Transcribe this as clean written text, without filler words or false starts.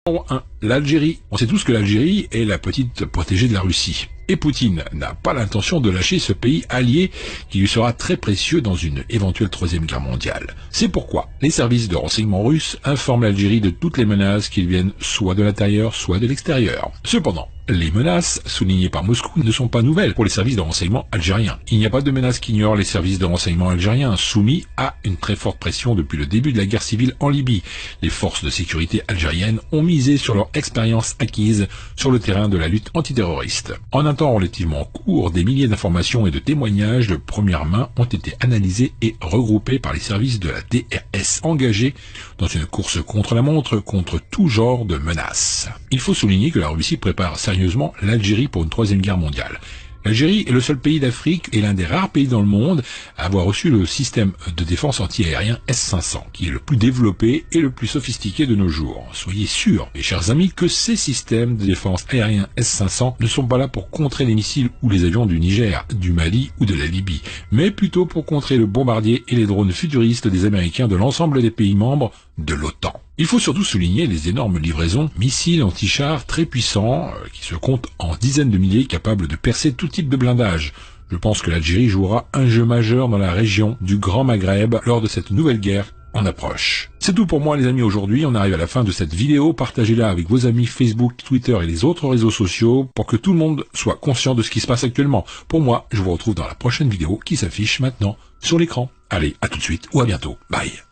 1. L'Algérie. On sait tous que l'Algérie est la petite protégée de la Russie. Et Poutine n'a pas l'intention de lâcher ce pays allié qui lui sera très précieux dans une éventuelle troisième guerre mondiale. C'est pourquoi les services de renseignement russes informent l'Algérie de toutes les menaces qui viennent soit de l'intérieur, soit de l'extérieur. Cependant, les menaces soulignées par Moscou ne sont pas nouvelles pour les services de renseignement algériens. Il n'y a pas de menace qu'ignorent les services de renseignement algériens, soumis à une très forte pression depuis le début de la guerre civile en Libye. Les forces de sécurité algériennes ont misé sur leur expérience acquise sur le terrain de la lutte antiterroriste. En un temps relativement court, des milliers d'informations et de témoignages de première main ont été analysés et regroupés par les services de la DRS engagés dans une course contre la montre contre tout genre de menaces. Il faut souligner que la Russie prépare sérieusement l'Algérie pour une troisième guerre mondiale. L'Algérie est le seul pays d'Afrique et l'un des rares pays dans le monde à avoir reçu le système de défense anti-aérien S-500, qui est le plus développé et le plus sophistiqué de nos jours. Soyez sûrs, mes chers amis, que ces systèmes de défense aérien S-500 ne sont pas là pour contrer les missiles ou les avions du Niger, du Mali ou de la Libye, mais plutôt pour contrer le bombardier et les drones futuristes des Américains de l'ensemble des pays membres de l'OTAN. Il faut surtout souligner les énormes livraisons missiles anti-chars très puissants qui se comptent en dizaines de milliers capables de percer tout type de blindage. Je pense que l'Algérie jouera un jeu majeur dans la région du Grand Maghreb lors de cette nouvelle guerre en approche. C'est tout pour moi les amis aujourd'hui, on arrive à la fin de cette vidéo, partagez-la avec vos amis Facebook, Twitter et les autres réseaux sociaux pour que tout le monde soit conscient de ce qui se passe actuellement. Pour moi, je vous retrouve dans la prochaine vidéo qui s'affiche maintenant sur l'écran. Allez, à tout de suite ou à bientôt. Bye.